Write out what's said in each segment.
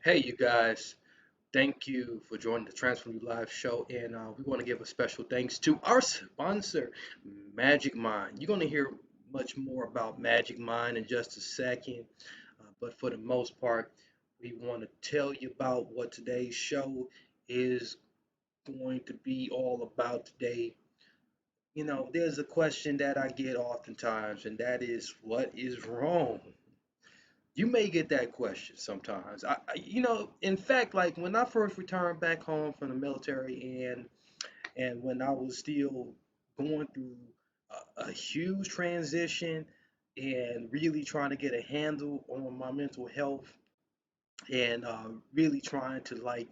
Hey, you guys, thank you for joining the Transform You Live show. And we want to give a special thanks to our sponsor, Magic Mind. You're going to hear much more about Magic Mind in just a second. But for the most part, we want to tell you about what today's show is going to be all about today. There's a question that I get oftentimes, and that is, what is wrong? You may get that question sometimes. In fact, like when I first returned back home from the military, and when I was still going through a huge transition and really trying to get a handle on my mental health, and really trying to like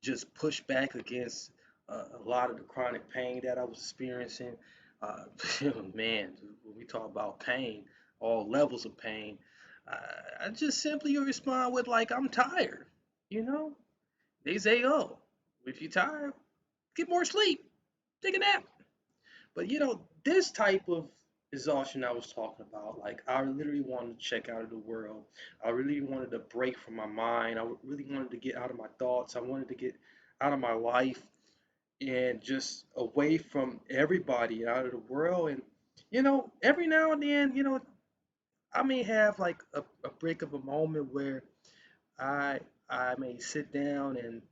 just push back against a lot of the chronic pain that I was experiencing. Uh, man, when we talk about pain, all levels of pain, I just simply respond with like, I'm tired. You know, they say, oh, if you're tired, get more sleep, take a nap. But this type of exhaustion I was talking about, like I literally wanted to check out of the world. I really wanted to break from my mind. I really wanted to get out of my thoughts. I wanted to get out of my life and just away from everybody, out of the world. And every now and then, I may have like a break of a moment where I I may sit down and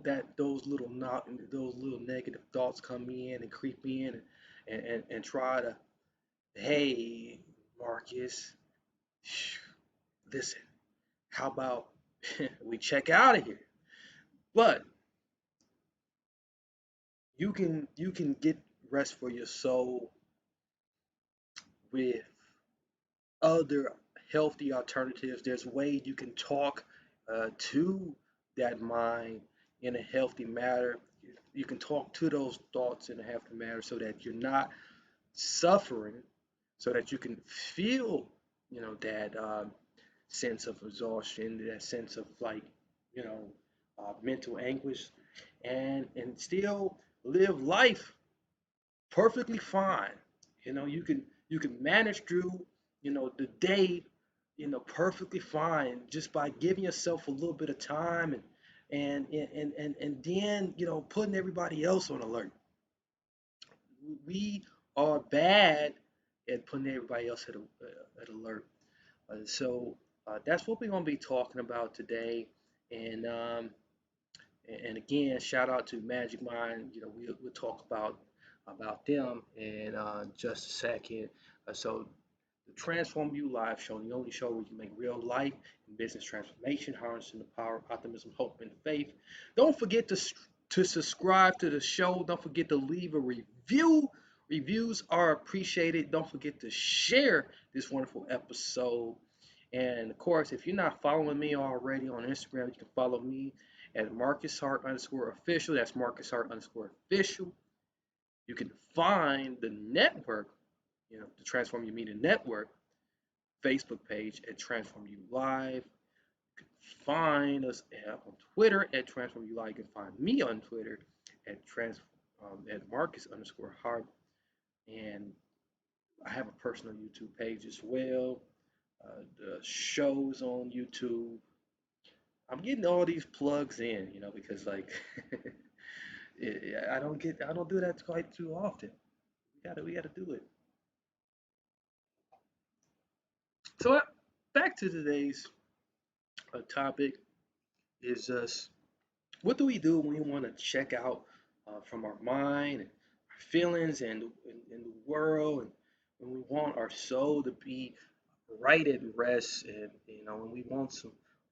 that those little negative thoughts come in and creep in and try to, hey, Marcus, listen, how about we check out of here? But you can get rest for your soul with other healthy alternatives. There's ways you can talk to that mind in a healthy manner. You can talk to those thoughts in a healthy manner so that you're not suffering, so that you can feel, that sense of exhaustion, that sense of like, mental anguish, and still live life perfectly fine. You can manage through, the day, perfectly fine just by giving yourself a little bit of time and then, putting everybody else on alert. We are bad at putting everybody else at alert. That's what we're going to be talking about today. And and again, shout out to Magic Mind. We'll talk about them in just a second. So the Transform You Live show, the only show where you make real life and business transformation, harnessing the power of optimism, hope, and faith. Don't forget to subscribe to the show. Don't forget to leave a review. Reviews are appreciated. Don't forget to share this wonderful episode. And of course, if you're not following me already on Instagram, you can follow me at Marcus Hart underscore official. That's Marcus Hart underscore official. You can find the network, the Transform You Media Network Facebook page at Transform You Live. You can find us on Twitter at Transform You Live. You can find me on Twitter at at Marcus underscore Hart. And I have a personal YouTube page as well. The show's on YouTube. I'm getting all these plugs in, because like I don't do that quite too often. We gotta do it. So back to today's topic is just, what do we do when we want to check out from our mind and our feelings and the world, and when we want our soul to be right at rest, and when we want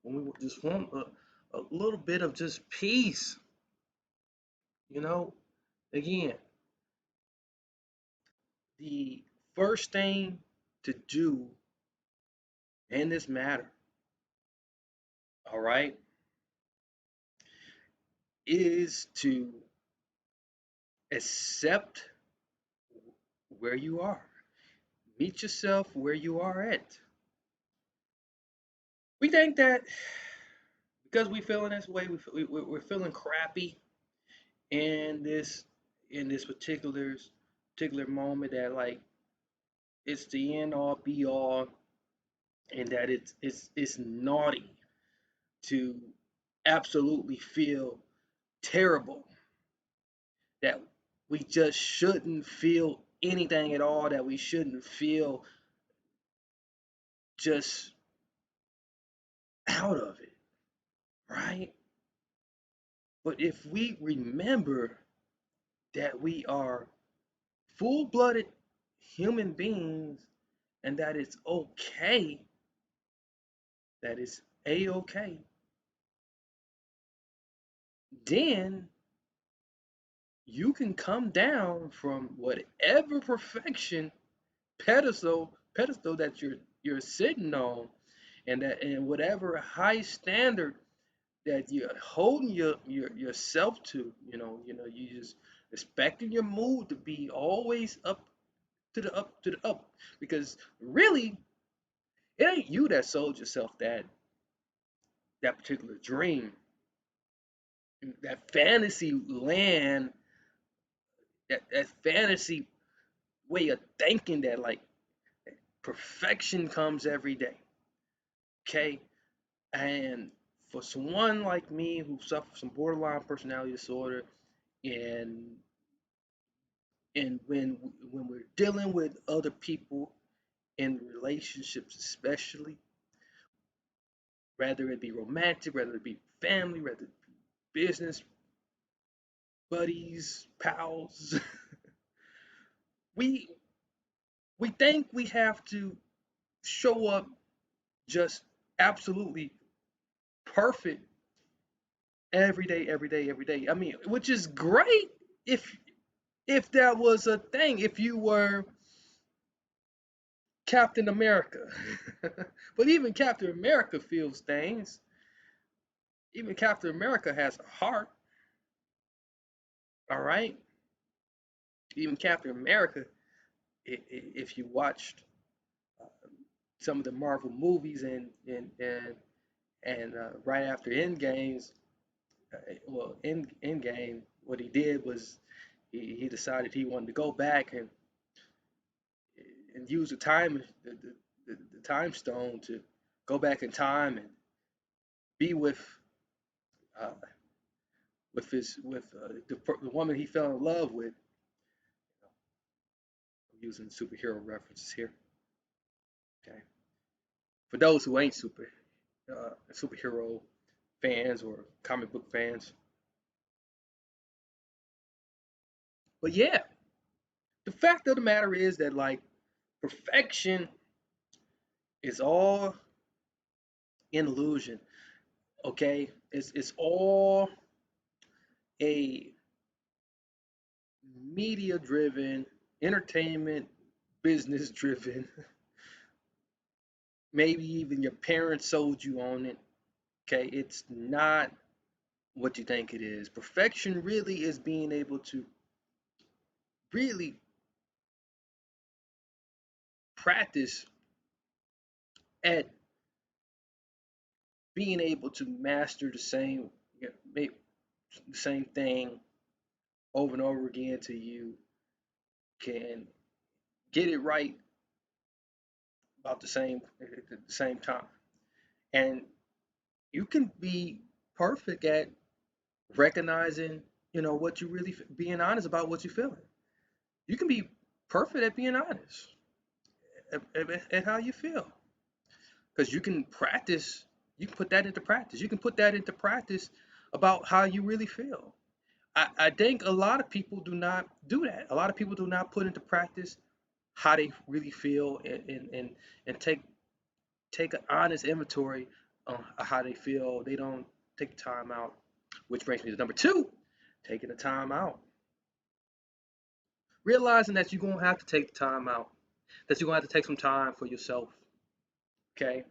when we just want a little bit of just peace, you know again, the first thing to do in this matter, all right, is to accept where you are. Meet yourself where you are at. We think that because we feeling this way, we're feeling crappy in this particular moment, that like it's the end all be all, and that it's naughty to absolutely feel terrible, that we just shouldn't feel anything at all, that we shouldn't feel just out of it, right? But if we remember that we are full blooded human beings and that it's okay, that it's a okay, then you can come down from whatever perfection pedestal that you're sitting on, and whatever high standard that you're holding yourself to. You just expecting your mood to be always up to the up, because really it ain't you that sold yourself that particular dream, that fantasy land, that fantasy way of thinking, that like perfection comes every day. Okay. And for someone like me who suffers from borderline personality disorder, and when we're dealing with other people in relationships, especially, whether it be romantic, whether it be family, whether it be business buddies, pals, we we think we have to show up just absolutely perfect every day, every day, every day. I mean, which is great if that was a thing, if you were Captain America. But even Captain America feels things. Even Captain America has a heart, all right? Even Captain America, if you watched some of the Marvel movies, and right after Endgames, well, Endgame, what he did was he decided he wanted to go back and use the time stone to go back in time and be uh, with the woman he fell in love with. I'm using superhero references here. Okay, for those who ain't superhero fans or comic book fans, but yeah, the fact of the matter is that like perfection is all an illusion. Okay, it's all a media driven, entertainment, business driven. Maybe even your parents sold you on it. Okay, it's not what you think it is. Perfection really is being able to really practice at being able to master the same thing over and over again till you can get it right about the same time. And you can be perfect at recognizing, what you really being honest about what you're feeling. You can be perfect at being honest at how you feel, because you can put that into practice. You can put that into practice about how you really feel. I think a lot of people do not do that. A lot of people do not put into practice how they really feel, and take an honest inventory on how they feel. They don't take the time out, which brings me to number two, taking the time out. Realizing that you're going to have to take the time out, that you're going to have to take some time for yourself, okay?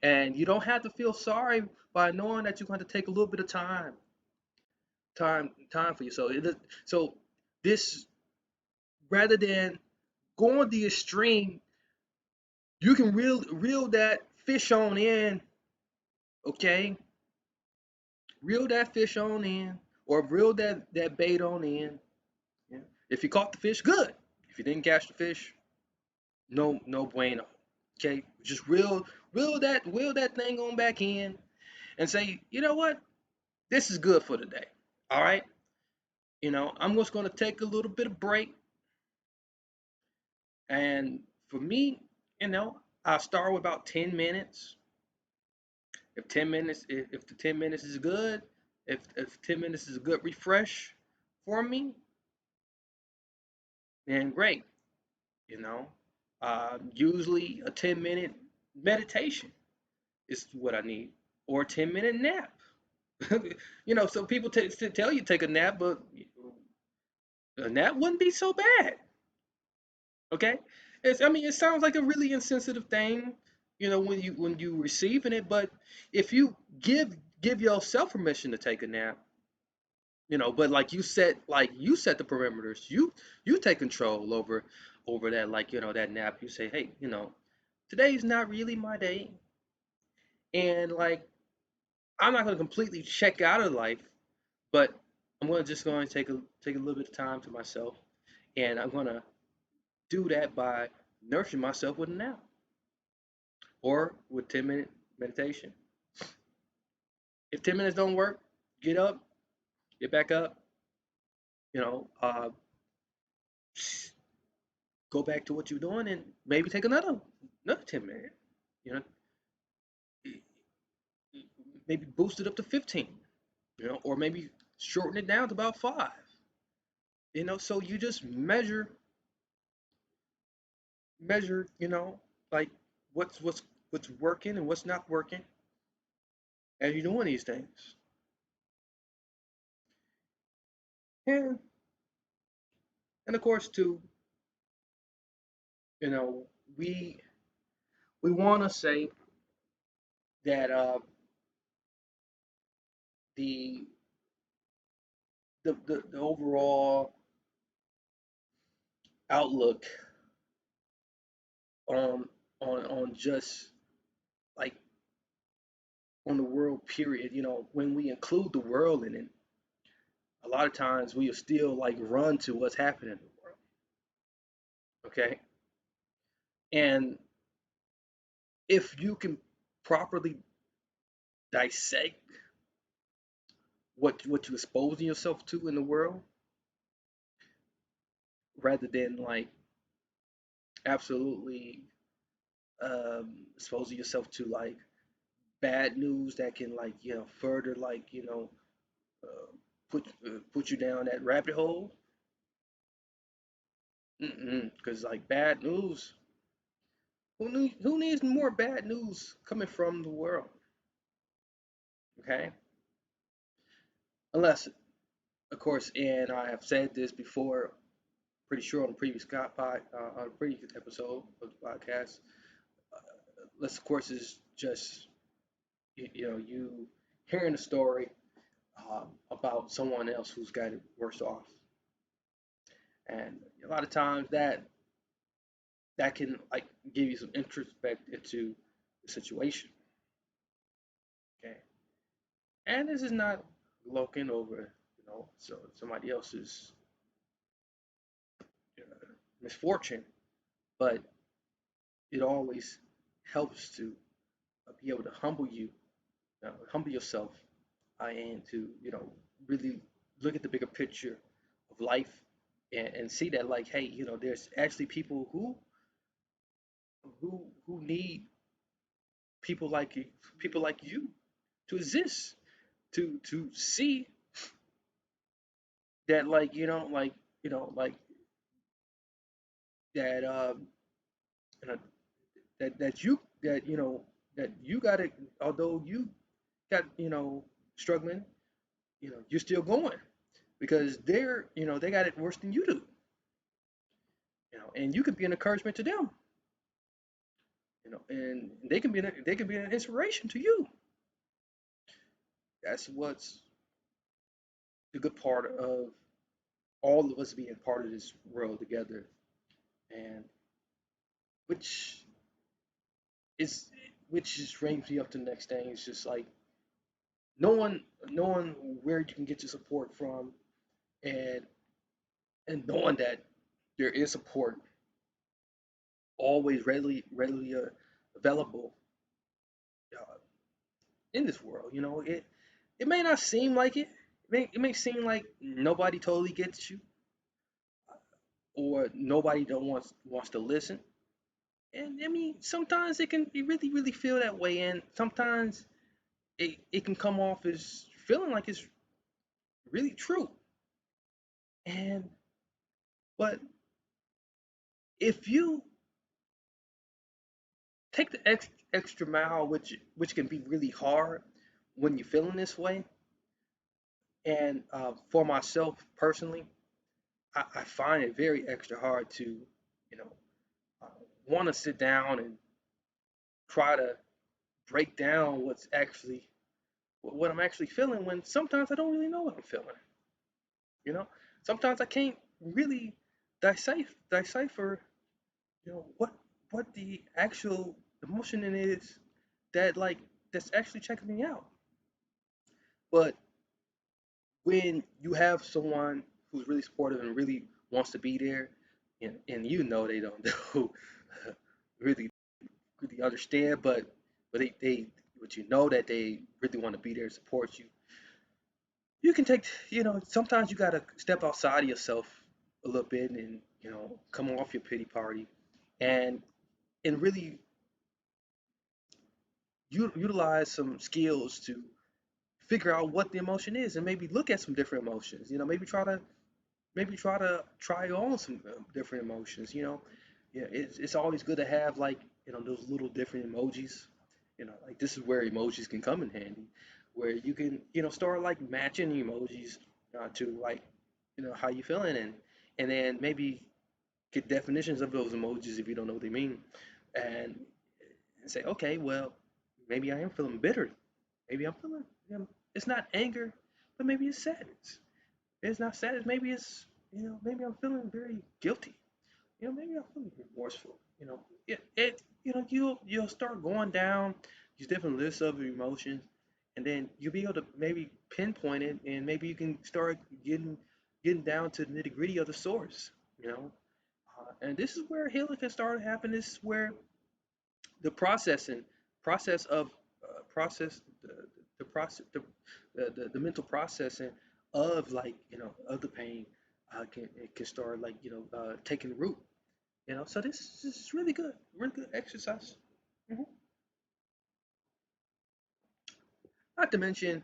And you don't have to feel sorry by knowing that you're going to take a little bit of time for yourself. So this, rather than going the extreme, you can reel that fish on in, okay? Reel that fish on in, or reel that bait on in. Yeah. If you caught the fish, good. If you didn't catch the fish, no bueno. Okay, just reel that thing on back in, and say, you know what, this is good for today. All right, I'm just going to take a little bit of break, and for me, I'll start with about 10 minutes. If the 10 minutes is good, if 10 minutes is a good refresh for me, then great. You know, Usually a 10-minute meditation is what I need, or a 10-minute nap. So people tell you to take a nap, but a nap wouldn't be so bad. Okay, I mean, it sounds like a really insensitive thing, when you receiving it, but if you give yourself permission to take a nap, but like you set the perimeters, you take control over that, like, that nap. You say, hey, today's not really my day, and like, I'm not going to completely check out of life, but I'm going to take a little bit of time to myself, and I'm going to do that by nourishing myself with a nap or with 10-minute meditation. If 10 minutes don't work, get up, get back up, you know, uh, go back to what you're doing, and maybe take another 10 minutes. You know, maybe boost it up to 15. Or maybe shorten it down to about 5. So you just measure, like what's working and what's not working as you're doing these things. And and of course too, you know, we we want to say that the, the overall outlook on on just like on the world period, when we include the world in it, a lot of times we still like run to what's happening in the world. Okay. And if you can properly dissect what you're exposing yourself to in the world, rather than like absolutely exposing yourself to like bad news that can like further like uh, put you down that rabbit hole. Because like bad news, who needs more bad news coming from the world? Okay, unless of course, and I have said this before, pretty sure on the on a previous episode of the podcast. Unless of course is just you hearing a story about someone else who's got it worse off, and a lot of times that can like give you some introspect into the situation. Okay, and this is not looking over so somebody else's misfortune, but it always helps to be able to humble yourself, and to really look at the bigger picture of life, and see that like, hey, there's actually people who need people like you to exist, to see that like like that you know, that you got it, although you got struggling, you're still going, because they got it worse than you do, and you can be an encouragement to them, and they can be an inspiration to you. That's what's the good part of all of us being part of this world together, and which is which just brings me up to the next thing. It's just like knowing knowing where you can get your support from, and knowing that there is support always readily available, uh, in this world. It may not seem like it. It may seem like nobody totally gets you, or nobody don't wants to listen. And I mean, sometimes it can you really really feel that way, and sometimes it can come off as feeling like it's really true. And but if you take the extra mile, which can be really hard when you're feeling this way, and for myself personally, I find it very extra hard to, you know, uh, want to sit down and try to break down what I'm actually feeling when sometimes I don't really know what I'm feeling. You know, sometimes I can't really decipher, what the actual emotion in it is that's actually checking me out. But when you have someone who's really supportive and really wants to be there, and they don't do really really understand, but they but you know that they really want to be there to support you. You can take, sometimes you gotta step outside of yourself a little bit and come off your pity party and really utilize some skills to figure out what the emotion is and maybe look at some different emotions. Maybe try on some different emotions. Yeah, it's always good to have, like, those little different emojis. Like, this is where emojis can come in handy, where you can start like matching emojis to, like, how you feeling, and then maybe get definitions of those emojis if you don't know what they mean, and say, okay, well, maybe I am feeling bitter. Maybe I'm feeling, it's not anger, but maybe it's sadness. It's not sadness. Maybe maybe I'm feeling very guilty. Maybe I'm feeling remorseful. You'll start going down these different lists of emotions, and then you'll be able to maybe pinpoint it, and maybe you can start getting down to the nitty gritty of the source. And this is where healing can start to happen. This is where the process of process the process the mental processing of, like, of the pain can start, like, taking root. So this is really good exercise. hmm Not to mention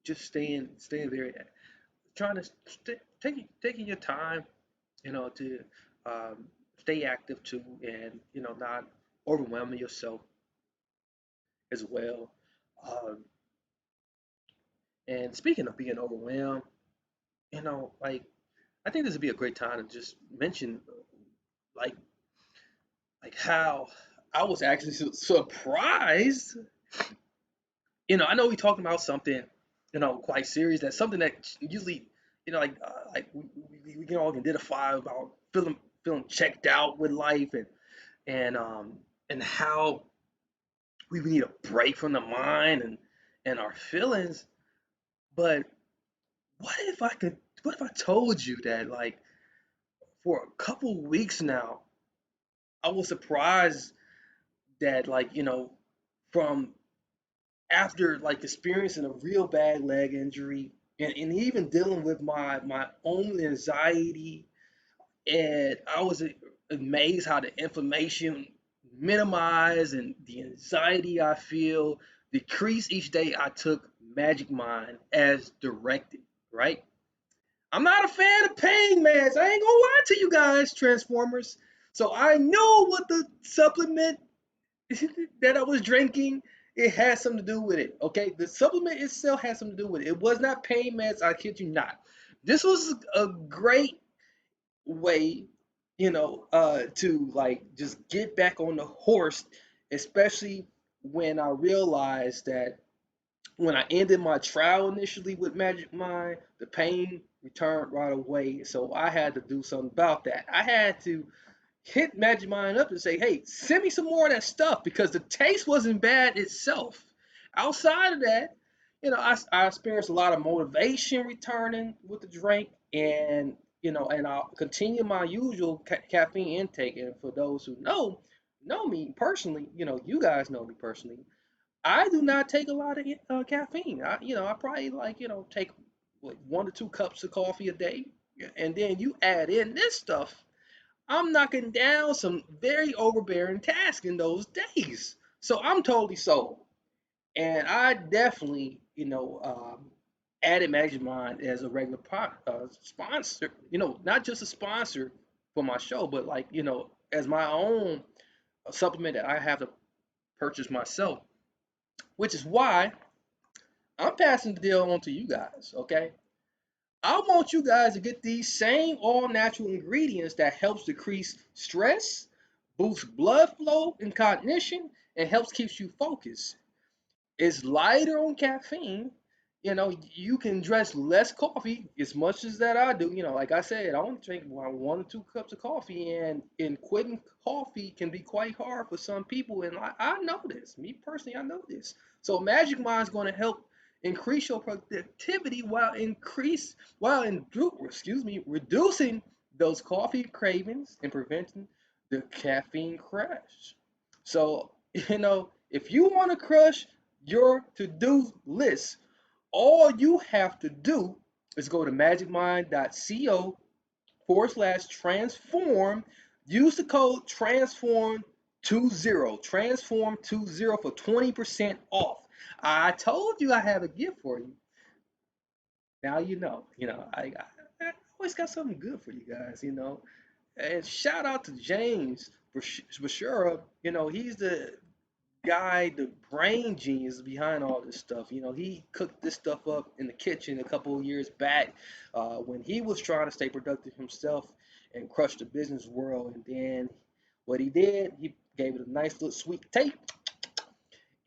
just staying very, trying to taking your time, to stay active too, and not overwhelming yourself as well. Um, and speaking of being overwhelmed, like, I think this would be a great time to just mention, like how I was actually surprised. I know we talking about something, quite serious. That's something that usually, like we can all identify about feeling checked out with life, and how we need a break from the mind and our feelings. But what if I told you that, like, for a couple weeks now, I was surprised that, like, from after, like, experiencing a real bad leg injury, and even dealing with my own anxiety, and I was amazed how the inflammation minimized and the anxiety I feel decreased each day I took Magic Mind as directed, right? I'm not a fan of pain meds. I ain't gonna lie to you guys, Transformers. So I know what the supplement that I was drinking, it had something to do with it. Okay, the supplement itself had something to do with it. It was not pain meds. I kid you not. This was a great way, to, like, just get back on the horse, especially when I realized that when I ended my trial initially with Magic Mind, the pain returned right away. So I had to do something about that. I had to hit Magic Mind up and say, hey, send me some more of that stuff, because the taste wasn't bad itself. Outside of that, I experienced a lot of motivation returning with the drink, and I'll continue my usual caffeine intake. And for those who know me personally, you guys know me personally. I do not take a lot of caffeine. I probably like, take like 1 to 2 cups of coffee a day. Yeah, and then you add in this stuff, I'm knocking down some very overbearing tasks in those days. So I'm totally sold. And I definitely, added Magic Mind as a regular sponsor, not just a sponsor for my show, but like, as my own supplement that I have to purchase myself, which is why I'm passing the deal on to you guys, okay? I want you guys to get these same all natural ingredients that helps decrease stress, boosts blood flow and cognition, and helps keeps you focused. It's lighter on caffeine. You can dress less coffee as much as that I do. Like I said, I only drink about 1 or 2 cups of coffee, and quitting coffee can be quite hard for some people. And I know this. Me personally, I know this. So Magic Mind is going to help increase your productivity excuse me, reducing those coffee cravings and preventing the caffeine crash. So, if you want to crush your to-do list, all you have to do is go to magicmind.co/transform. Use the code transform20 for 20% off. I told you I have a gift for you. Now I always got something good for you guys. And shout out to James Bashura. He's the guy, the brain genius behind all this stuff. He cooked this stuff up in the kitchen a couple of years back when he was trying to stay productive himself and crush the business world. And then what he did, he gave it a nice little sweet taste.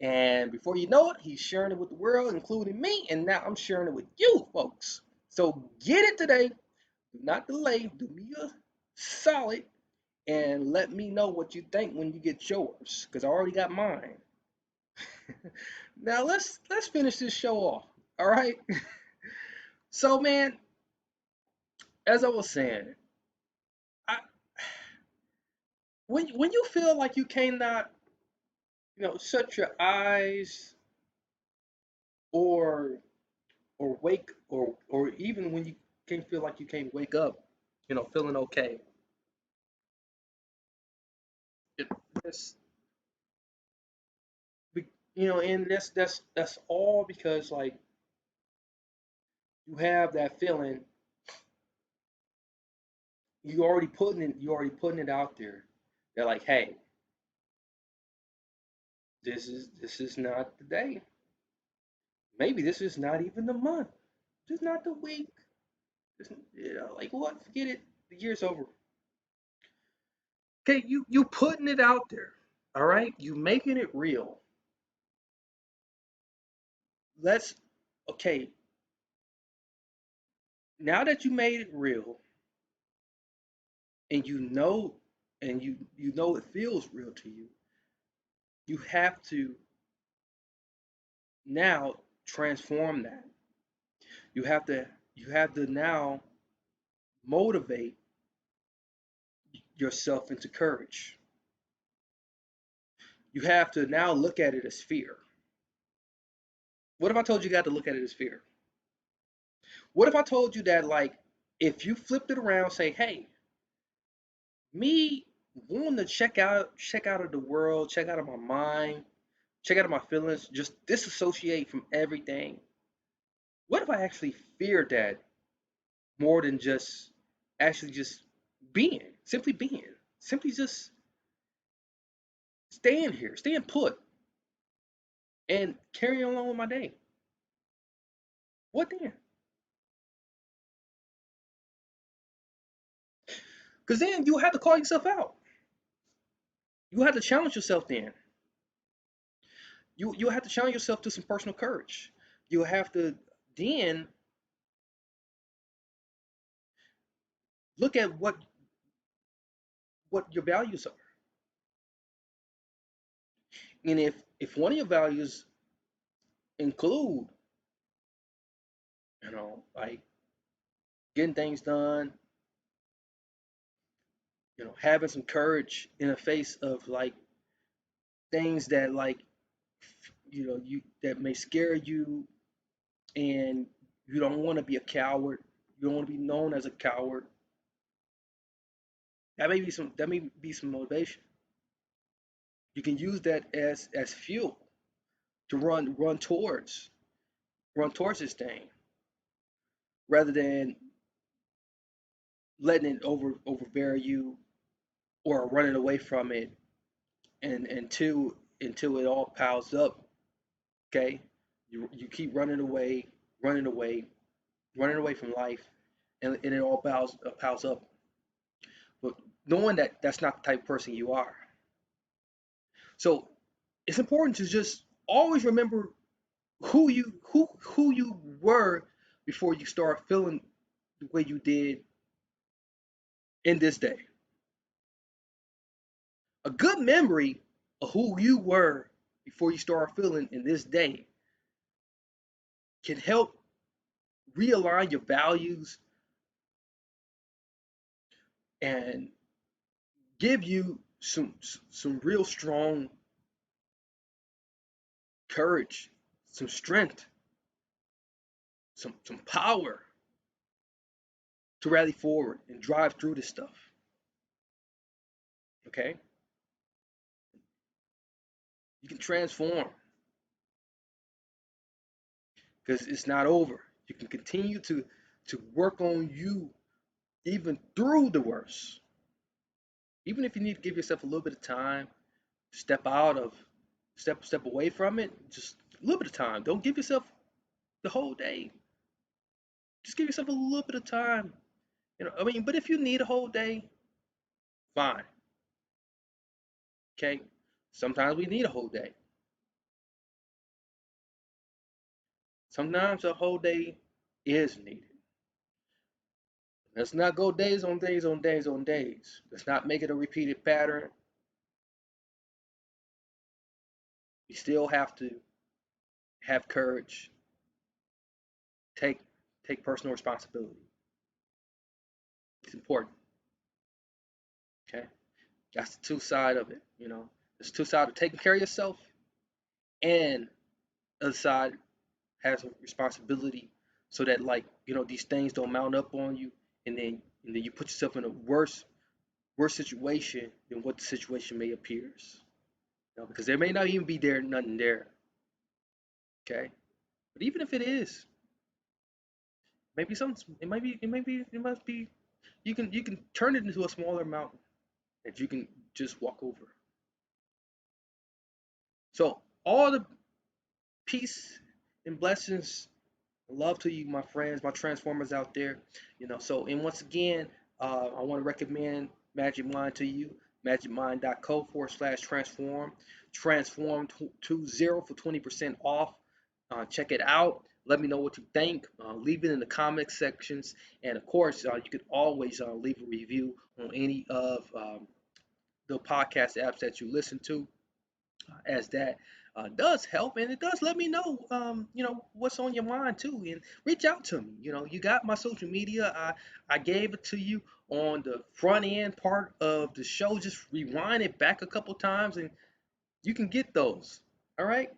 And before you know it, he's sharing it with the world, including me. And now I'm sharing it with you folks. So get it today. Do not delay. Do me a solid and let me know what you think when you get yours, because I already got mine. Now let's finish this show off. All right. So man, as I was saying, I, when you feel like you cannot, shut your eyes or wake or even when you can feel like you can't wake up, feeling okay. It, it's, and that's all because like you have that feeling. You already putting it out there. They're like, hey, this is not the day. Maybe this is not even the month. This is not the week. Like what? Forget it. The year's over. Okay, you putting it out there. All right, you making it real. Let's okay. Now that you made it real, and you know it feels real to you, you have to now transform that. You have to now motivate yourself into courage. You have to now look at it as fear. What if I told you got to look at it as fear? What if I told you that, like, if you flipped it around, say, hey, me wanting to check out of the world, check out of my mind, check out of my feelings, just disassociate from everything. What if I actually feared that more than just actually just being, simply just staying here, staying put, and carrying along with my day? What then? Because then you have to call yourself out. You have to challenge yourself then. You have to challenge yourself to some personal courage. You have to then look at what your values are. And if one of your values include, like getting things done, having some courage in the face of like things that like you that may scare you, and you don't want to be a coward. You don't want to be known as a coward. That may be some motivation. You can use that as fuel to run towards this thing, rather than letting it overbear you, or running away from it, and until it all piles up. Okay, you keep running away, running away from life, and it all piles up. But knowing that that's not the type of person you are, so it's important to just always remember who you were before you start feeling the way you did in this day. A good memory of who you were before you start feeling in this day can help realign your values and give you some real strong courage, some strength, some power to rally forward and drive through this stuff. Okay, you can transform, because it's not over. You can continue to work on you even through the worst. Even if you need to give yourself a little bit of time, step out of step away from it, just a little bit of time. Don't give yourself the whole day. Just give yourself a little bit of time. I mean, but if you need a whole day, fine. Okay? Sometimes we need a whole day. Sometimes a whole day is needed. Let's not go days on days on days on days. Let's not make it a repeated pattern. We still have to have courage, take take personal responsibility. It's important. Okay? That's the two side of it. There's two sides of taking care of yourself, and the other side has a responsibility, so that, like, these things don't mount up on you, and then you put yourself in a worse situation than what the situation may appears. Because there may not even be nothing there. Okay? But even if it is, maybe some it must be, you can turn it into a smaller mountain that you can just walk over. So all the peace and blessings, love to you, my friends, my transformers out there. And once again, I want to recommend Magic Mind to you. MagicMind.co/transform. Transform20 for 20% off. Check it out. Let me know what you think. Leave it in the comment sections. And of course, you could always leave a review on any of the podcast apps that you listen to, as that does help, and it does let me know what's on your mind too, and reach out to me. You got my social media. I gave it to you on the front end part of the show. Just rewind it back a couple times, and you can get those. All right,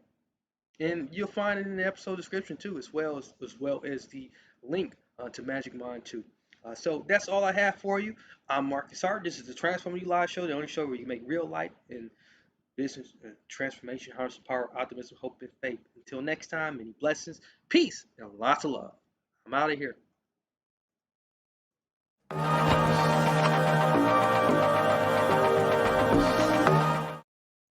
and you'll find it in the episode description too, as well as the link to Magic Mind too. So that's all I have for you. I'm Marcus Hart. This is the Transform You Live Show, the only show where you make real life and business transformation, harness the power, optimism, hope, and faith. Until next time, many blessings, peace, and lots of love. I'm out of here.